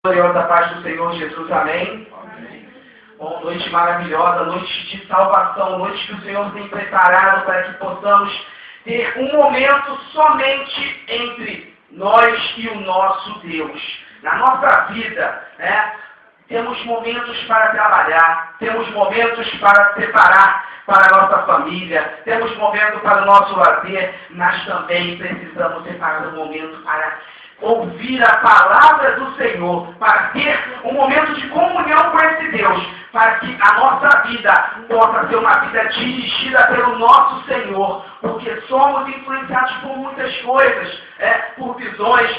Gloriosa paz do Senhor Jesus, amém? Amém. Bom, noite maravilhosa, noite de salvação, noite que o Senhor tem preparado para que possamos ter um momento somente entre nós e o nosso Deus. Na nossa vida, temos momentos para trabalhar, temos momentos para preparar para a nossa família, temos momentos para o nosso lazer, mas também precisamos separar um momento para ouvir a palavra do Senhor, para ter um momento de comunhão com esse Deus, para que a nossa vida possa ser uma vida dirigida pelo nosso Senhor, porque somos influenciados por muitas coisas, por visões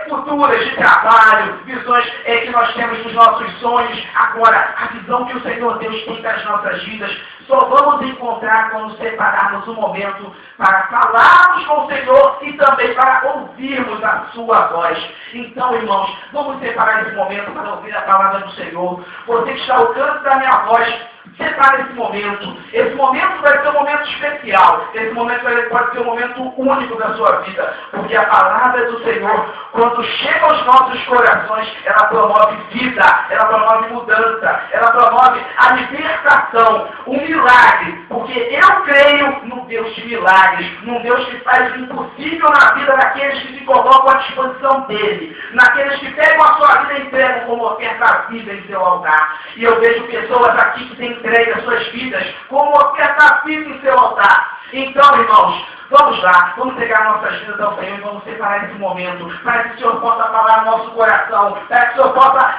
futuras de trabalho, visões que nós temos dos nossos sonhos. Agora, a visão que o Senhor Deus tem das nossas vidas, só vamos encontrar quando separarmos um momento para falarmos com o Senhor e também para ouvirmos a sua voz. Então, irmãos, vamos separar esse momento para ouvir a palavra do Senhor. Você que está ao canto da minha voz, separe esse momento. Esse momento vai ser um momento especial. Esse momento pode ser um momento único da sua vida. Porque a palavra do Senhor, quando chega aos nossos corações, ela promove vida, ela promove mudança, ela promove a libertação, um milagre. Porque eu creio no Deus de milagres, num Deus que faz o impossível na vida daqueles que se colocam à disposição dele, naqueles que pegam a sua vida e entregam como oferta viva em seu altar. E eu vejo pessoas aqui que têm entregue as suas vidas como oferta viva em seu altar. Então, irmãos, vamos lá, vamos entregar nossas vidas ao Senhor e vamos separar esse momento, para que o Senhor possa falar no nosso coração, para que o Senhor possa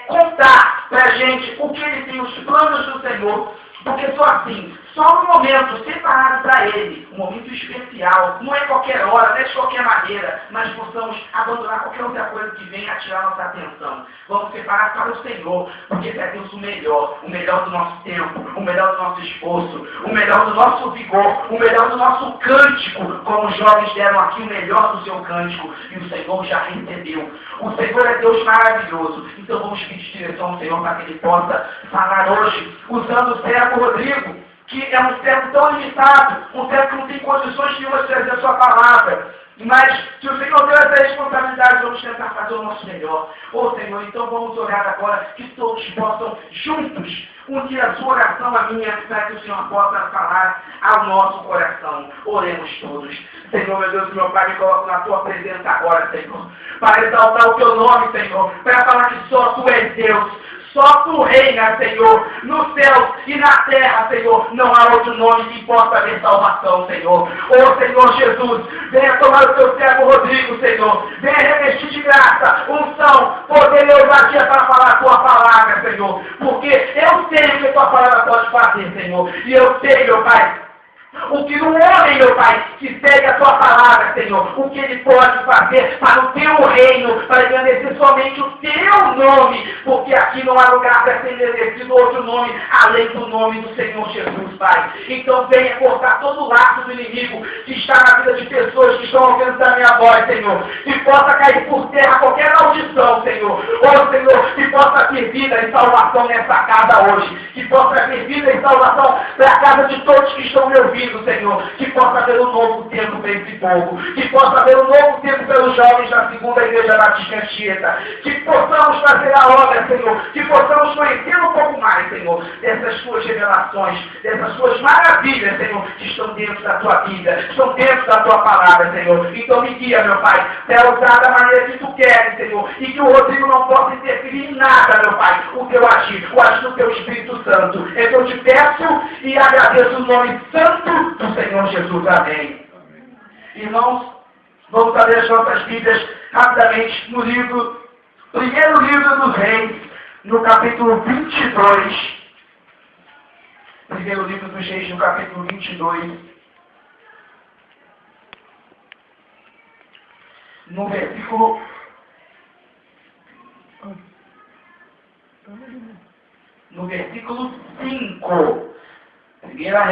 contar para a gente o que Ele tem, os planos do Senhor. Porque só assim, só um momento separado para Ele, um momento especial, não é qualquer hora, não é de qualquer maneira, mas possamos abandonar qualquer outra coisa que venha a tirar nossa atenção. Vamos separar para o Senhor, porque é Deus o melhor do nosso tempo, o melhor do nosso esforço, o melhor do nosso vigor, o melhor do nosso cântico, como os jovens deram aqui o melhor do seu cântico, e o Senhor já recebeu. O Senhor é Deus maravilhoso, então vamos pedir direção ao Senhor para que Ele possa falar hoje, usando o servo Rodrigo, que é um servo tão limitado, um servo que não tem condições nenhuma de trazer a sua palavra. Mas, se o Senhor deu essa responsabilidade, vamos tentar fazer o nosso melhor. Senhor, então vamos orar agora, que todos possam juntos unir a sua oração à minha, para que o Senhor possa falar ao nosso coração. Oremos todos. Senhor, meu Deus e meu Pai, me coloco na tua presença agora, Senhor, para exaltar o teu nome, Senhor, para falar que só tu és Deus. Só tu reinas, Senhor, nos céus e na terra, Senhor. Não há outro nome que possa haver salvação, Senhor. Senhor Jesus, venha tomar o teu servo Rodrigo, Senhor. Venha revestir de graça, unção, poder e ousadia para falar a tua palavra, Senhor. Porque eu sei o que a tua palavra pode fazer, Senhor. E eu sei, meu Pai, o que um homem, meu Pai, que segue a tua palavra, Senhor, o que ele pode fazer para o teu reino, para engrandecer somente o teu nome, porque aqui não há lugar para ser engrandecido outro nome, além do nome do Senhor Jesus, Pai. Então venha cortar todo o laço do inimigo que está na vida de pessoas que estão ouvindo a minha voz, Senhor, que possa cair por terra qualquer maldição, Senhor. Senhor, que possa ter vida e salvação nessa casa hoje, que possa ter vida e salvação para a casa de todos que estão me ouvindo, Senhor, que possa haver um novo tempo para esse povo, que possa haver um novo tempo pelos jovens da segunda igreja Batista Anchieta, que possamos fazer a obra, Senhor, que possamos conhecer um pouco mais, Senhor, dessas tuas revelações, dessas tuas maravilhas, Senhor, que estão dentro da tua vida, estão dentro da tua palavra, Senhor. Então me guia, meu Pai, para usar da maneira que tu queres, Senhor, e que o Rodrigo não possa interferir em nada, meu Pai, o teu agir, o agir do teu Espírito Santo. Eu te peço e agradeço o nome santo do Senhor Jesus. Amém. Irmãos, vamos abrir as nossas Bíblias rapidamente no primeiro livro dos Reis, no capítulo 22. Primeiro livro dos Reis, no capítulo 22. No versículo 5. Primeiro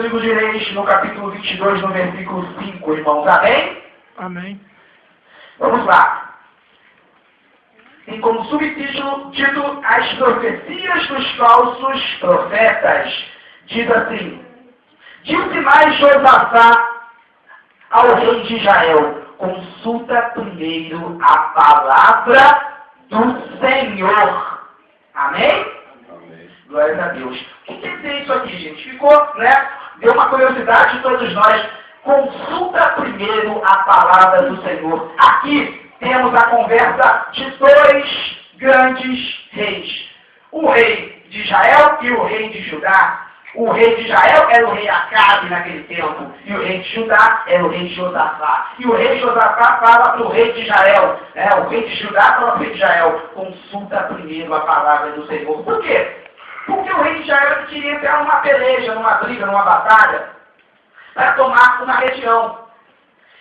livro de Reis, no capítulo 22, no versículo 5, irmãos. Amém? Amém. Vamos lá. Tem como subtítulo As Profecias dos Falsos Profetas. Diz assim: Disse mais Josafá ao rei de Israel: consulta primeiro a palavra do Senhor. Amém? Amém. Glória a Deus. O que quer dizer isso aqui, gente? Ficou, né? Deu uma curiosidade de todos nós. Consulta primeiro a palavra do Senhor. Aqui temos a conversa de dois grandes reis. O rei de Israel e o rei de Judá. O rei de Israel era o rei Acabe naquele tempo. E o rei de Judá era o rei de Josafá. E o rei de Josafá fala para o rei de Israel. O rei de Judá fala para o rei de Israel. Consulta primeiro a palavra do Senhor. Por quê? Porque o rei de Israel queria entrar numa peleja, numa briga, numa batalha, para tomar uma região.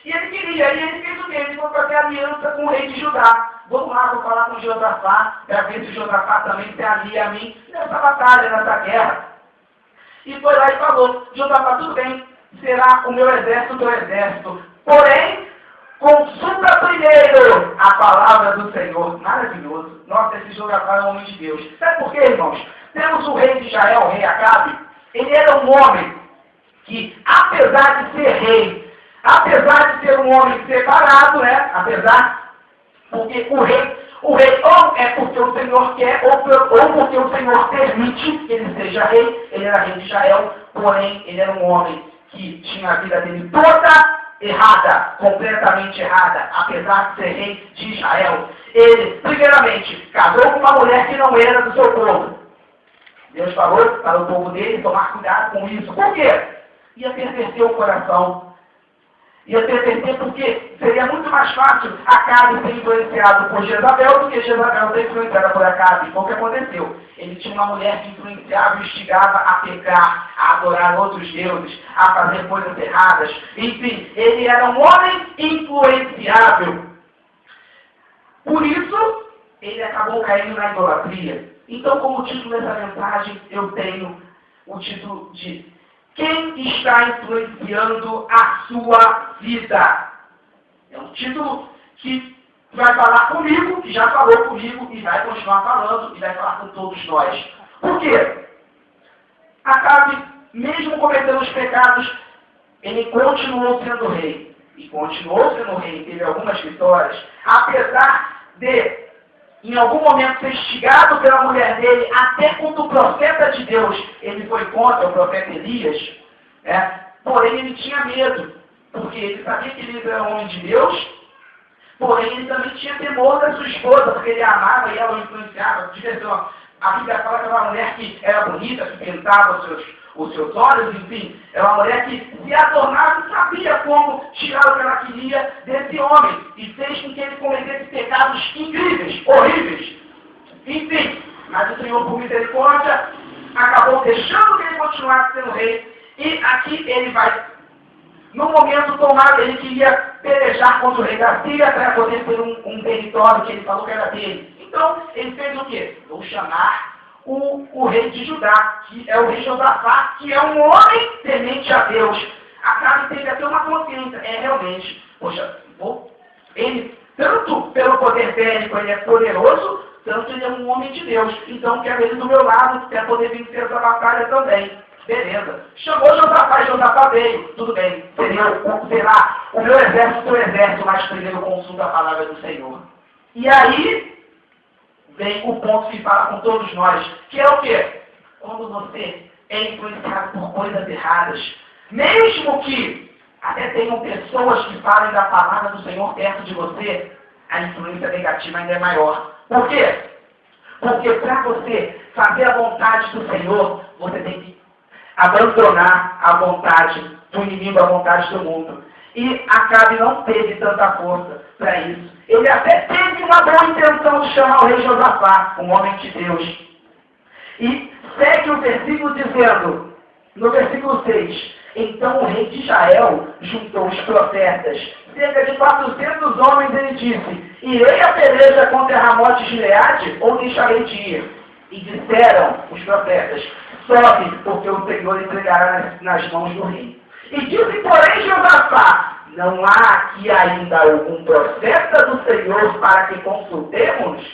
E ele queria, e ele fez o mesmo, ele foi fazer aliança com o rei de Judá. Vamos lá, vou falar com Josafá, para ver se Josafá também se alia a mim nessa batalha, nessa guerra. E foi lá e falou, Josafá, tudo bem, será o meu exército, o teu exército. Porém, consulta primeiro a palavra do Senhor. Maravilhoso. Nossa, esse Josafá é um homem de Deus. Sabe por quê, irmãos? Temos o rei de Israel, o rei Acabe. Ele era um homem que, apesar de ser rei, apesar de ser um homem separado, né? Apesar, porque o rei ou é porque o Senhor quer, ou porque o Senhor permite que ele seja rei. Ele era rei de Israel, porém, ele era um homem que tinha a vida dele toda errada, completamente errada, apesar de ser rei de Israel. Ele, primeiramente, casou com uma mulher que não era do seu povo. Deus falou para o povo dele tomar cuidado com isso. Por quê? Ia perverter o coração. Ia perverter porque seria muito mais fácil Acabe ser influenciado por Jezabel do que Jezabel ser influenciada por Acabe. Foi o que aconteceu. Ele tinha uma mulher que influenciava e instigava a pecar, a adorar outros deuses, a fazer coisas erradas. Enfim, ele era um homem influenciável. Por isso, ele acabou caindo na idolatria. Então, como título dessa mensagem, eu tenho o título de Quem está influenciando a sua vida? É um título que vai falar comigo, que já falou comigo, e vai continuar falando, e vai falar com todos nós. Por quê? Acabe, mesmo cometendo os pecados, ele continuou sendo rei. E continuou sendo rei, teve algumas vitórias, apesar de em algum momento ser instigado pela mulher dele, até quando o profeta de Deus, ele foi contra o profeta Elias, porém ele tinha medo, porque ele sabia que ele era um homem de Deus, porém ele também tinha temor da sua esposa, porque ele a amava e ela o influenciava. A Bíblia fala que era uma mulher que era bonita, que pintava os seus olhos, enfim, era uma mulher que se adornava e sabia como tirar o que ela queria desse homem, e fez com que ele cometesse pecados incríveis, horríveis. Enfim, mas o Senhor, por misericórdia, acabou deixando que ele continuasse sendo rei, e aqui ele vai, no momento tomado, ele queria pelejar contra o rei da Síria para poder ter um território que ele falou que era dele. Então, ele fez o quê? Vou chamar o rei de Judá, que é o rei Josafá, que é um homem temente a Deus. Acabe teve até uma consciência. Realmente, poxa, ele, tanto pelo poder bélico, ele é poderoso, tanto ele é um homem de Deus. Então, quero ele do meu lado, para poder vencer essa batalha também. Beleza. Chamou Josafá e Josafá veio. Tudo bem. Será o meu exército, o teu exército, mas primeiro consulta a palavra do Senhor. E aí vem o ponto que fala com todos nós, que é o quê? Quando você é influenciado por coisas erradas, mesmo que até tenham pessoas que falem da palavra do Senhor perto de você, a influência negativa ainda é maior. Por quê? Porque para você fazer a vontade do Senhor, você tem que abandonar a vontade do inimigo, a vontade do mundo. E Acabe não teve tanta força para isso. Ele até teve uma boa intenção de chamar o rei Josafá, um homem de Deus. E segue o versículo dizendo, no versículo 6, então o rei de Israel juntou os profetas, cerca de 400 homens, ele disse, irei a peleja contra Ramote de Gileade ou deixarei de ir? E disseram os profetas, sobe, porque o Senhor entregará nas mãos do rei. E disse, porém, Josafá, não há aqui ainda algum profeta do Senhor para que consultemos?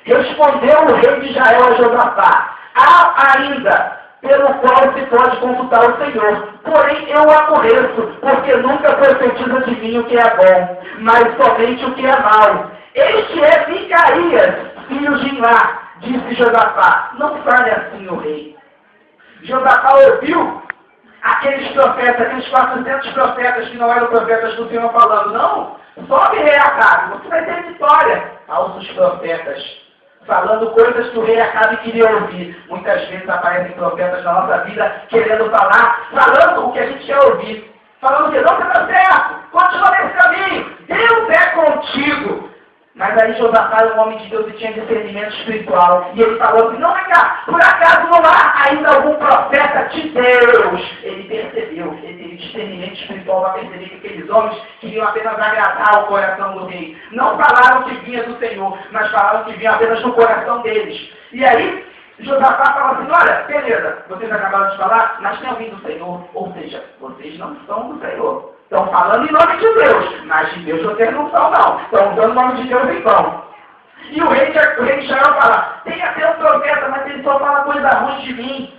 Respondeu o rei de Israel a Josafá, há ainda pelo qual se pode consultar o Senhor. Porém, eu aborreço, porque nunca profetiza de mim o que é bom, mas somente o que é mau. Este é Micaias, filho de Imlá, disse Josafá. Não fale assim, o rei. Josafá ouviu aqueles profetas, aqueles 400 profetas que não eram profetas do Senhor falando, não, sobe rei Acabe, você vai ter vitória. Aos os profetas, falando coisas que o rei Acabe queria ouvir. Muitas vezes aparecem profetas na nossa vida querendo falar, falando o que a gente quer ouvir. Falando que não está certo, continua nesse caminho, Deus é contigo. Mas aí Josafá era um homem de Deus e tinha discernimento espiritual. E ele falou assim, não, vem cá, por acaso não há ainda algum profeta de Deus? Ele percebeu, ele teve discernimento espiritual para perceber que aqueles homens queriam apenas agradar o coração do rei. Não falaram que vinha do Senhor, mas falaram que vinha apenas do coração deles. E aí, Josafá fala assim, olha, beleza, vocês acabaram de falar, mas tem alguém do Senhor. Ou seja, vocês não são do Senhor. Estão falando em nome de Deus, mas de Deus vocês não são, não. Estão usando o nome de Deus em vão. E o rei de Israel fala, tem até um profeta, mas ele só fala coisa ruim de mim.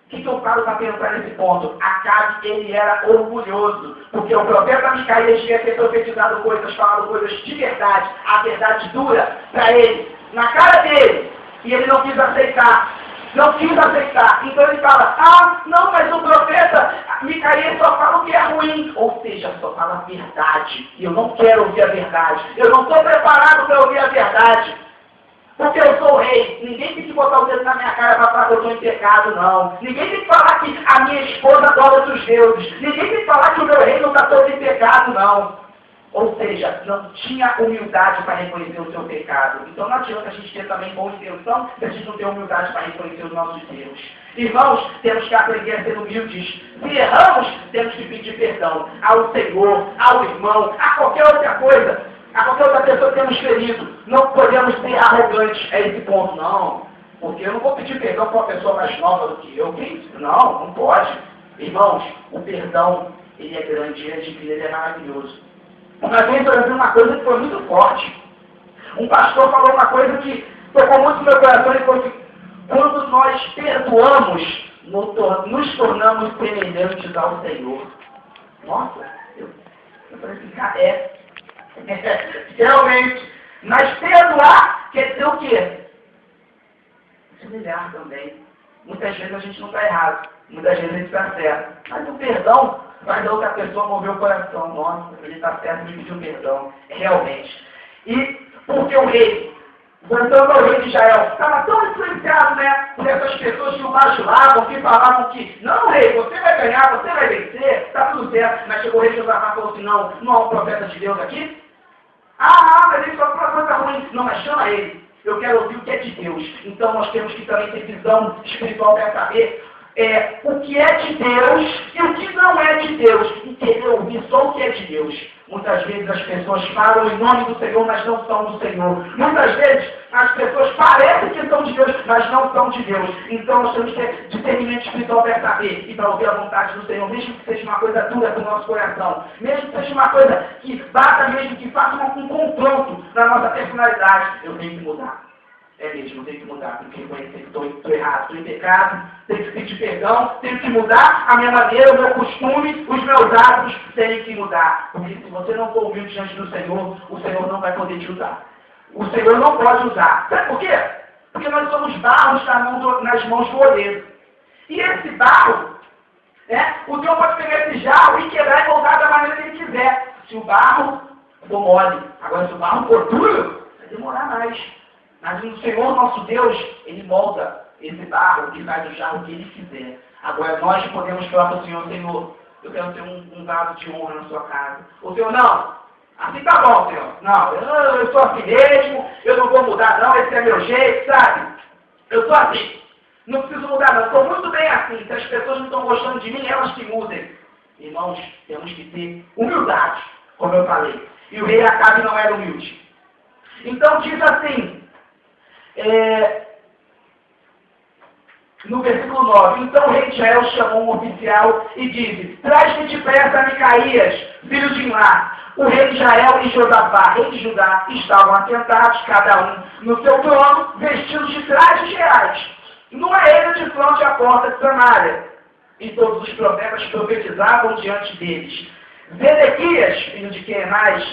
O que eu falo para pensar nesse ponto? Acabe, ele era orgulhoso, porque o profeta Micaias tinha ter profetizado coisas, falado coisas de verdade, a verdade dura para ele, na cara dele, e ele não quis aceitar. Não quis aceitar. Então ele fala, não, mas o profeta Micaias só fala o que é ruim. Ou seja, só fala a verdade. E eu não quero ouvir a verdade. Eu não estou preparado para ouvir a verdade. Porque eu sou rei. Ninguém tem que botar o dedo na minha cara para falar que eu estou em pecado, não. Ninguém tem que falar que a minha esposa adora os deuses. Ninguém tem que falar que o meu reino não está todo em pecado, não. Ou seja, não tinha humildade para reconhecer o seu pecado. Então não adianta a gente ter também boa intenção se a gente não tem humildade para reconhecer os nossos erros. Irmãos, temos que aprender a ser humildes. Se erramos, temos que pedir perdão ao Senhor, ao irmão, a qualquer outra coisa, a qualquer outra pessoa que temos ferido. Não podemos ser arrogantes a esse ponto, não. Porque eu não vou pedir perdão para uma pessoa mais nova do que eu. Que isso? Não, não pode. Irmãos, o perdão, ele é grande, ele é divino, ele é maravilhoso. Uma vez eu ouvi uma coisa que foi muito forte. Um pastor falou uma coisa que tocou muito no meu coração. Ele falou que quando nós perdoamos, nos tornamos semelhantes ao Senhor. Nossa, eu falei assim, realmente. Mas perdoar quer dizer o quê? Se humilhar também. Muitas vezes a gente não está errado. Muitas vezes a gente está certo. Mas o perdão faz a outra pessoa mover o coração. Nossa, ele está certo, me pediu perdão. Realmente. E porque o rei, voltando ao rei de Israel, estava tão influenciado, né, por essas pessoas que o bajulavam, que falavam que, não, rei, você vai ganhar, você vai vencer, está tudo certo. Mas chegou o rei Josafá e falou assim, não há um profeta de Deus aqui? Mas ele só fala coisa ruim. Não, mas chama ele. Eu quero ouvir o que é de Deus. Então nós temos que também ter visão espiritual para saber o que é de Deus e o que não é de Deus. E querer ouvir só o que é de Deus. Muitas vezes as pessoas falam em nome do Senhor, mas não são do Senhor. Muitas vezes as pessoas parecem que são de Deus, mas não são de Deus. Então nós temos que ter discernimento espiritual para saber e para ouvir a vontade do Senhor, mesmo que seja uma coisa dura para o nosso coração, mesmo que seja uma coisa que bata mesmo, que faça um confronto na nossa personalidade. Eu tenho que mudar. É mesmo, eu tenho que mudar, tenho que reconhecer que estou errado, estou em pecado, tenho que pedir perdão, tenho que mudar a minha maneira, o meu costume, os meus hábitos, tenho que mudar. Porque se você não for humilde diante do Senhor, o Senhor não vai poder te usar. O Senhor não pode usar. Sabe por quê? Porque nós somos barros nas mãos do oleiro. E esse barro, o Senhor pode pegar esse jarro e quebrar e voltar da maneira que Ele quiser. Se o barro for mole. Agora, se o barro for duro, vai demorar mais. Mas o Senhor, nosso Deus, Ele molda esse barro e faz o jarro que Ele quiser. Agora, nós podemos falar para o Senhor, Senhor, eu quero ter um vaso de honra na sua casa. O Senhor, não. Assim tá bom, Senhor. Não, eu sou assim mesmo, eu não vou mudar não, esse é meu jeito, sabe? Eu sou assim. Não preciso mudar não, estou muito bem assim. Se as pessoas não estão gostando de mim, elas que mudem. Irmãos, temos que ter humildade, como eu falei. E o rei Acabe não era humilde. Então diz assim, no versículo 9, então o rei de Israel chamou um oficial e disse, traz-me depressa Micaias, filho de Imlá. O rei de Israel e Josafá, rei de Judá, estavam assentados, cada um no seu trono, vestidos de trajes reais. Numa ilha de fronte à porta de Samaria, e todos os profetas profetizavam diante deles. Zedequias, filho de Quenaz,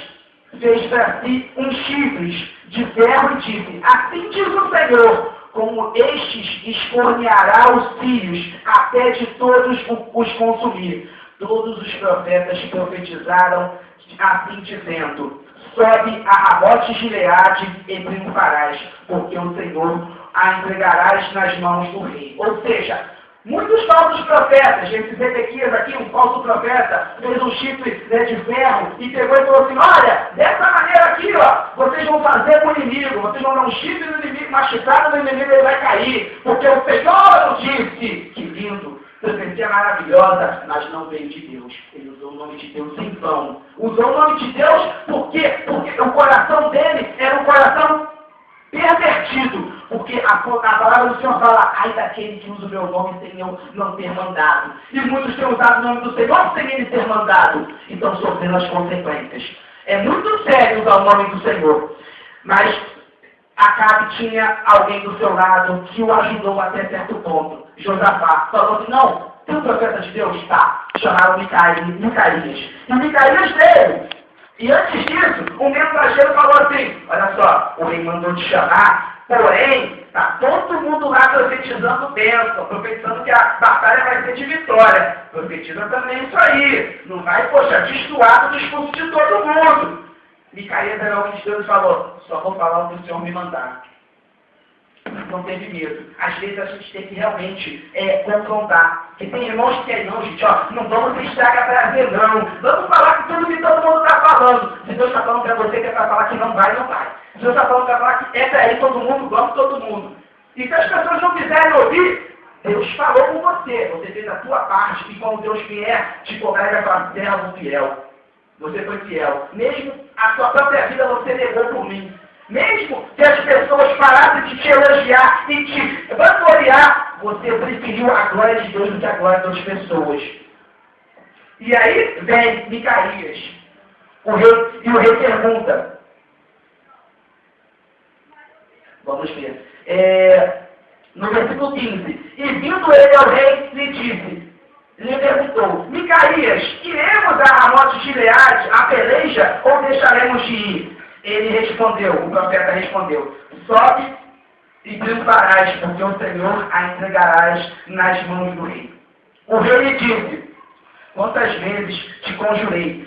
fez para si uns chifres de ferro e disse: assim diz o Senhor, como estes escorneará os sírios, até de todos os consumir. Todos os profetas profetizaram assim dizendo: sobe a Ramote Gileade e triunfarás, porque o Senhor a entregarás nas mãos do rei. Ou seja, muitos falsos profetas, esse Zedequias aqui, um falso profeta, fez um chifre de ferro e pegou e falou assim: olha, dessa maneira aqui, ó, vocês vão fazer com o inimigo, vocês vão dar um chifre no inimigo, machucado no inimigo, ele vai cair, porque o Senhor disse. Que lindo, profecia maravilhosa, mas não veio de Deus. Ele usou o nome de Deus em vão. Usou o nome de Deus por quê? Porque o coração dele era um coração pervertido, porque a palavra do Senhor fala: ai daquele que usa o meu nome sem eu não ter mandado. E muitos têm usado o nome do Senhor sem ele ter mandado, então sofrendo as consequências. É muito sério usar o nome do Senhor, mas Acabe tinha alguém do seu lado que o ajudou até certo ponto. Josafá falou assim: não, tem um profeta de Deus? Tá. Chamaram Micaías. E Micaías veio. E antes disso, o mensageiro falou assim: olha só, o rei mandou te chamar, porém, está todo mundo lá profetizando bênção, profetizando que a batalha vai ser de vitória. Profetiza também isso aí. Não vai, poxa, destoar do discurso de todo mundo. Micaías era alguém de Deus e falou: só vou falar o que o Senhor me mandar. Não teve medo. Às vezes a gente tem que realmente confrontar. Porque tem irmãos que querem: não, gente, ó, não vamos se estragar prazer, não. Vamos falar que tudo que todo mundo está falando. Se Deus está falando para você que é para falar que não vai, não vai. Se Deus está falando para falar que é para ir todo mundo, vamos todo mundo. E se as pessoas não quiserem ouvir, Deus falou com você. Você fez a sua parte. E quando Deus vier te cobrar, ele vai falar: servo fiel. Você foi fiel. Mesmo a sua própria vida você negou por mim. Mesmo que as pessoas parassem de te elogiar e te vangloriar, você preferiu a glória de Deus do que a glória das pessoas. E aí vem Micaías. O rei pergunta. Vamos ver. No versículo 15. E vindo ele ao rei, lhe perguntou: Micaías, iremos a Ramote Gileade, a peleja, ou deixaremos de ir? Ele respondeu, o profeta respondeu: sobe e triunfarás, porque o Senhor a entregarás nas mãos do rei. O rei lhe disse: quantas vezes te conjurei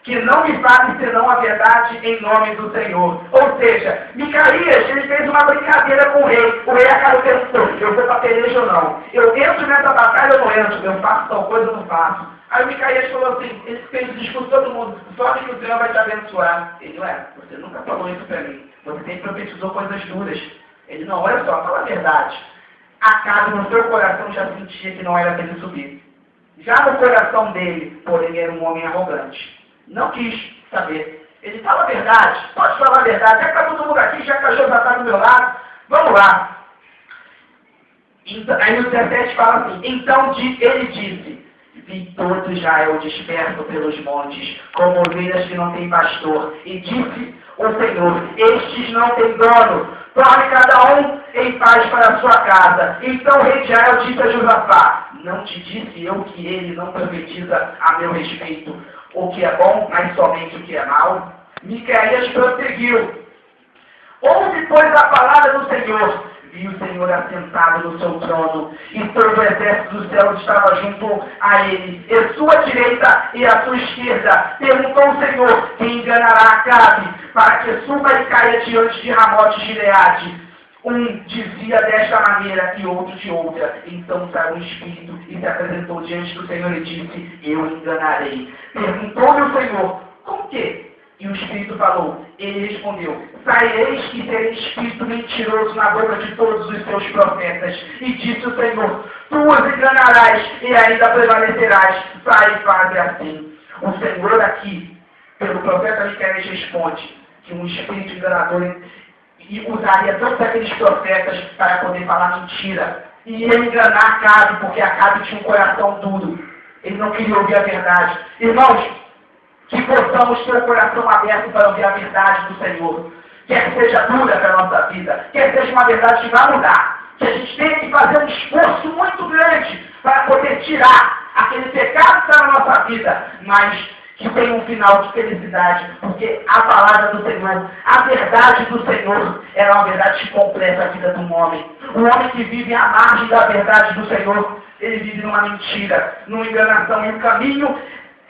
que não me fale senão a verdade em nome do Senhor. Ou seja, Micaías, ele fez uma brincadeira com o rei. O rei acabou perguntando: eu vou para a peleja ou não? Eu entro nessa batalha ou não entro? Eu faço tal coisa ou não faço? Aí Micaías falou assim, ele fez o discurso todo mundo: só que o Senhor vai te abençoar. Ele: você nunca falou isso para mim. Você sempre profetizou coisas duras. Ele: não, olha só, fala a verdade. Acabe no seu coração já sentia que não era para ele subir. Já no coração dele, porém, era um homem arrogante. Não quis saber. Ele: fala a verdade, pode falar a verdade. Já que está todo mundo aqui, já que a Josafá do meu lado, vamos lá. Então, aí no 17 fala assim: então ele disse: vi todo Israel disperso pelos montes, como ovelhas que não têm pastor. E disse o Senhor: estes não têm dono, torne cada um em paz para a sua casa. Então o rei de Israel disse a Josafá: não te disse eu que ele não profetiza a meu respeito o que é bom, mas somente o que é mal? Micaías prosseguiu: ouve, pois, a palavra do Senhor. Vi o Senhor assentado no seu trono, e todo o exército do céu estava junto a ele, e sua direita e a sua esquerda. Perguntou o Senhor: quem enganará Acabe, para que suba e caia diante de Ramote Gileade? Um dizia desta maneira e outro de outra. Então saiu o espírito e se apresentou diante do Senhor e disse: eu enganarei. Perguntou-lhe o Senhor: com que? E o espírito falou. Ele respondeu: saireis e tereis espírito mentiroso na boca de todos os seus profetas. E disse o Senhor: tu os enganarás e ainda prevalecerás. Sai e faze assim. O Senhor aqui, pelo profeta Micaías, responde que um espírito enganador e usaria todos aqueles profetas para poder falar mentira. E ia enganar Acabe, porque Acabe tinha um coração duro. Ele não queria ouvir a verdade. Irmãos, que possamos ter o coração aberto para ouvir a verdade do Senhor. Quer que seja dura para a nossa vida, quer que seja uma verdade que vai mudar, que a gente tem que fazer um esforço muito grande para poder tirar aquele pecado que está na nossa vida, mas que tem um final de felicidade, porque a palavra do Senhor, a verdade do Senhor, é uma verdade que completa a vida do homem. O homem que vive à margem da verdade do Senhor, ele vive numa mentira, numa enganação, em um caminho,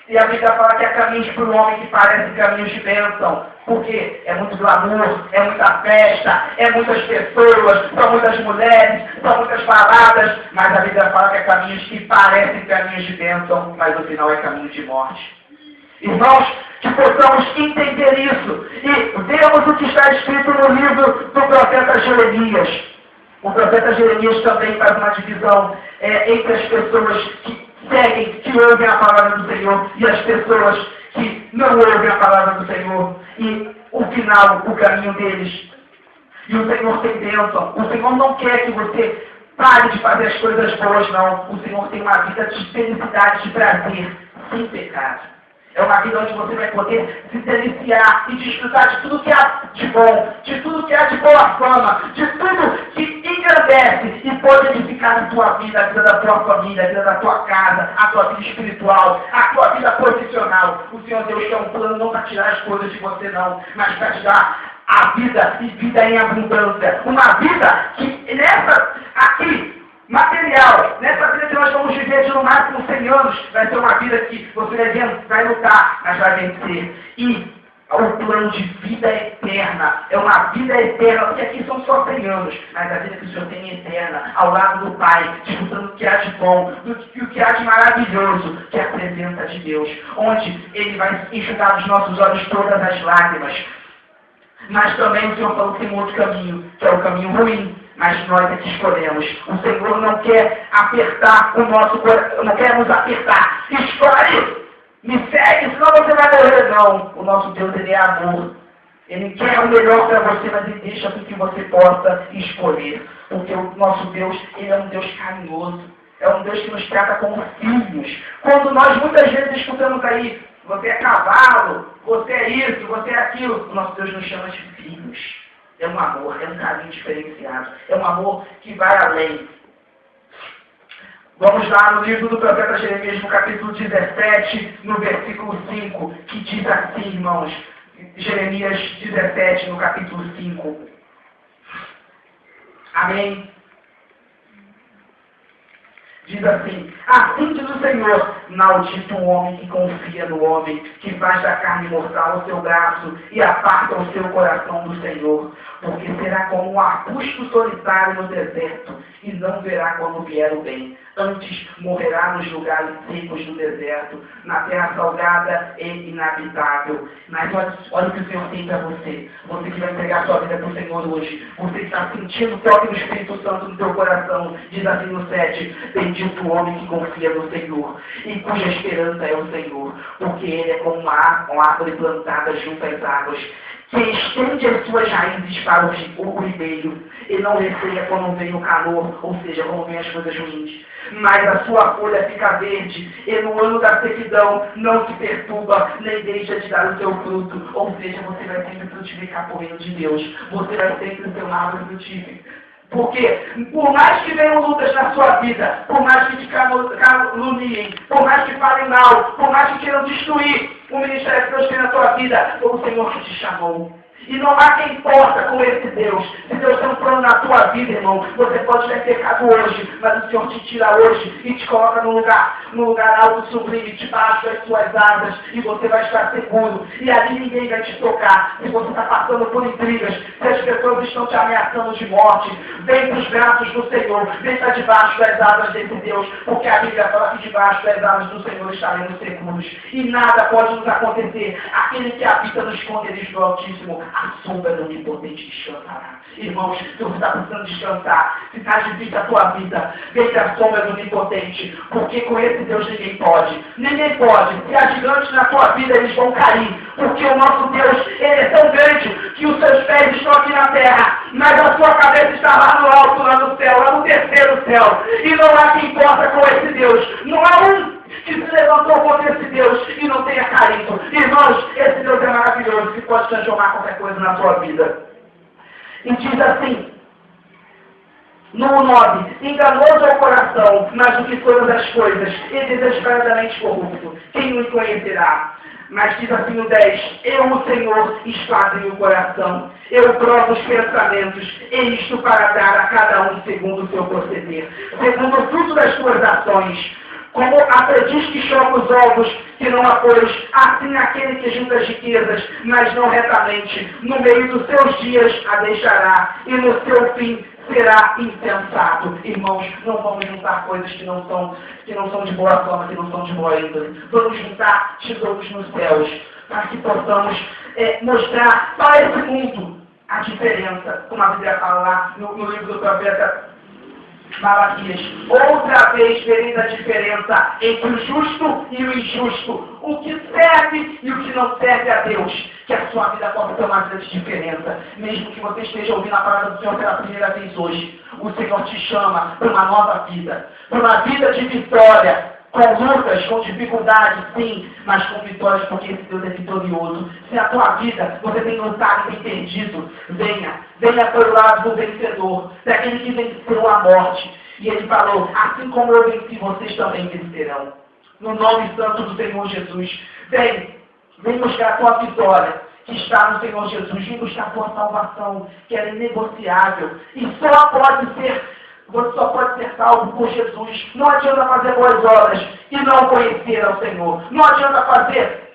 e a Bíblia fala que há caminhos para o homem que parecem caminhos de bênção, porque é muito glamour, é muita festa, é muitas pessoas, são muitas mulheres, são muitas baladas, mas a Bíblia fala que há caminhos que parecem caminhos de bênção, mas no final é caminho de morte. Irmãos, que possamos entender isso e vemos o que está escrito no livro do profeta Jeremias. O profeta Jeremias também faz uma divisão entre as pessoas que seguem, que ouvem a palavra do Senhor e as pessoas que não ouvem a palavra do Senhor. E o final, o caminho deles. E o Senhor tem bênção. O Senhor não quer que você pare de fazer as coisas boas, não. O Senhor tem uma vida de felicidade, de prazer, sem pecado. É uma vida onde você vai poder se deliciar e desfrutar de tudo que há de bom, de tudo que há de boa fama, de tudo que engrandece e pode edificar a tua vida, a vida da tua família, a vida da tua casa, a tua vida espiritual, a tua vida profissional. O Senhor Deus tem um plano não para tirar as coisas de você não, mas para te dar a vida e vida em abundância. Uma vida que nessa aqui, material, nessa vida que nós vamos viver de no máximo 100 anos, vai ser uma vida que você vai lutar, mas vai vencer. E o plano de vida eterna, é uma vida eterna, porque aqui são só 100 anos, mas a vida que o Senhor tem eterna, ao lado do Pai, desfrutando o que há de bom, o que há de maravilhoso, que é a presença de Deus, onde Ele vai enxugar dos nossos olhos todas as lágrimas. Mas também o Senhor falou que tem um outro caminho, que é o caminho ruim. Mas nós é que escolhemos. O Senhor não quer apertar o nosso coração, não quer nos apertar. Escolhe, me segue, senão você vai morrer. Não, o nosso Deus, Ele é amor. Ele quer o melhor para você, mas Ele deixa com que você possa escolher. Porque o nosso Deus, Ele é um Deus carinhoso. É um Deus que nos trata como filhos. Quando nós muitas vezes escutamos aí, você é cavalo, você é isso, você é aquilo, o nosso Deus nos chama de filhos. É um amor, é um carinho diferenciado. É um amor que vai além. Vamos lá no livro do profeta Jeremias, no capítulo 17, no versículo 5, que diz assim, irmãos. Jeremias 17, no capítulo 5. Amém? Diz assim: assim diz o Senhor, maldito o homem que confia no homem, que faz da carne mortal o seu braço e aparta o seu coração do Senhor, porque será como um arbusto solitário no deserto, e não verá quando vier o bem. Antes morrerá nos lugares secos do deserto, na terra salgada e inabitável. Mas olha o que o Senhor tem para você. Você que vai entregar a sua vida para o Senhor hoje. Você que está sentindo o toque do Espírito Santo no teu coração. Diz assim no 7, bendito o homem que confia no Senhor, e cuja esperança é o Senhor, porque ele é como uma árvore plantada junto às águas, que estende as suas raízes para o ribeiro, e não receia quando vem o calor, ou seja, quando vem as coisas ruins. Mas a sua folha fica verde, e no ano da sequidão não se perturba, nem deixa de dar o seu fruto. Ou seja, você vai sempre frutificar por meio de Deus. Você vai sempre ser uma árvore frutífica. Porque, por mais que venham lutas na sua vida, por mais que te caluniem, por mais que falem mal, por mais que queiram destruir o ministério que Deus tem na sua vida, foi o Senhor que te chamou. E não há quem importa com esse Deus. Se Deus tem um plano na tua vida, irmão, você pode ter pecado hoje, mas o Senhor te tira hoje e te coloca num lugar alto, sublime, debaixo das suas asas, e você vai estar seguro. E ali ninguém vai te tocar. Se você está passando por intrigas, se as pessoas estão te ameaçando de morte, vem para os braços do Senhor, vem para debaixo das asas desse Deus, porque a Bíblia fala que debaixo das asas do Senhor estaremos seguros. E nada pode nos acontecer. Aquele que habita no esconderijo do Altíssimo, a sombra do Onipotente descansará. Irmãos, se você está precisando descansar, se está difícil a tua vida, vem a sombra do Onipotente, porque com esse Deus ninguém pode. Ninguém pode. Se há gigantes na tua vida, eles vão cair, porque o nosso Deus, Ele é tão grande que os seus pés estão aqui na terra, mas a sua cabeça está lá no alto, lá no céu, lá no terceiro céu. E não há quem importa com esse Deus. Não há um que se levantou contra esse Deus e não tenha caído. Irmãos, esse Deus é maravilhoso, que pode transformar qualquer coisa na sua vida. E diz assim, No 9, enganoso é o coração, mais do que todas as coisas, e desesperadamente corrupto. Quem o conhecerá? Mas diz assim no 10, eu, o Senhor, esquadrinho o coração, eu provo os pensamentos, e isto para dar a cada um segundo o seu proceder, segundo o fruto das suas ações. Como aprendiz que choca os ovos, que não há pois, assim aquele que junta as riquezas, mas não retamente, no meio dos seus dias a deixará, e no seu fim será insensato. Irmãos, não vamos juntar coisas que não são de boa fama, que não são de boa índole. Vamos juntar tesouros nos céus, para que possamos mostrar para esse mundo a diferença, como a Bíblia fala lá no livro do profeta Malaquias. Outra vez vereis a diferença entre o justo e o injusto, o que serve e o que não serve a Deus. Que a sua vida possa ter uma grande diferença. Mesmo que você esteja ouvindo a palavra do Senhor pela primeira vez hoje, o Senhor te chama para uma nova vida, para uma vida de vitória, com lutas, com dificuldades, sim, mas com vitórias, porque esse Deus é vitorioso. Se a tua vida você tem lutado e tem perdido, venha pelo lado do vencedor, daquele que venceu a morte. E ele falou, assim como eu venci, vocês também vencerão. No nome santo do Senhor Jesus, vem buscar a tua vitória, que está no Senhor Jesus, vem buscar a tua salvação, que é inegociável, e você só pode ser salvo por Jesus. Não adianta fazer boas obras e não conhecer ao Senhor. Não adianta fazer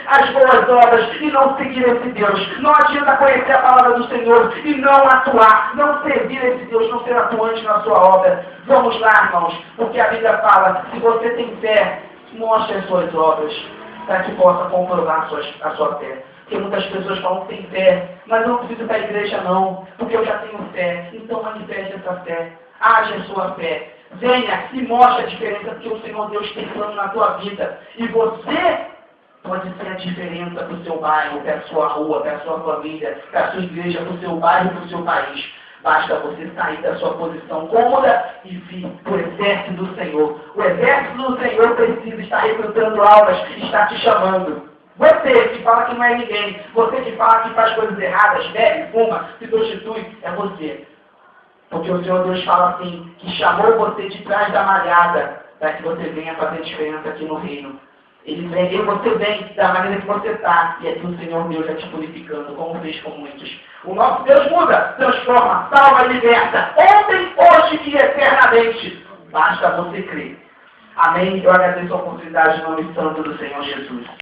as boas obras e não seguir esse Deus. Não adianta conhecer a palavra do Senhor e não atuar, não servir esse Deus, não ser atuante na sua obra. Vamos lá, irmãos, porque a Bíblia fala, se você tem fé, mostre as suas obras, para que possa comprovar a sua fé. Porque muitas pessoas falam que tem fé, mas eu não preciso ir para a igreja não, porque eu já tenho fé. Então manifeste essa fé. Age a sua fé. Venha e mostre a diferença, porque o Senhor Deus tem plano na tua vida. E você pode ser a diferença para o seu bairro, para a sua rua, para a sua família, para a sua igreja, para o seu bairro, para o seu país. Basta você sair da sua posição cômoda e vir para o exército do Senhor. O exército do Senhor precisa estar recrutando almas, está te chamando. Você que fala que não é ninguém, você que fala que faz coisas erradas, bebe, fuma, se prostitui, é você. Porque o Senhor Deus fala assim, que chamou você de trás da malhada, para que você venha fazer diferença aqui no reino. Você vem da maneira que você está, e aqui o Senhor Deus já te purificando, como fez com muitos. O nosso Deus muda, transforma, salva e liberta, ontem, hoje e eternamente. Basta você crer. Amém? Eu agradeço a oportunidade no nome santo do Senhor Jesus.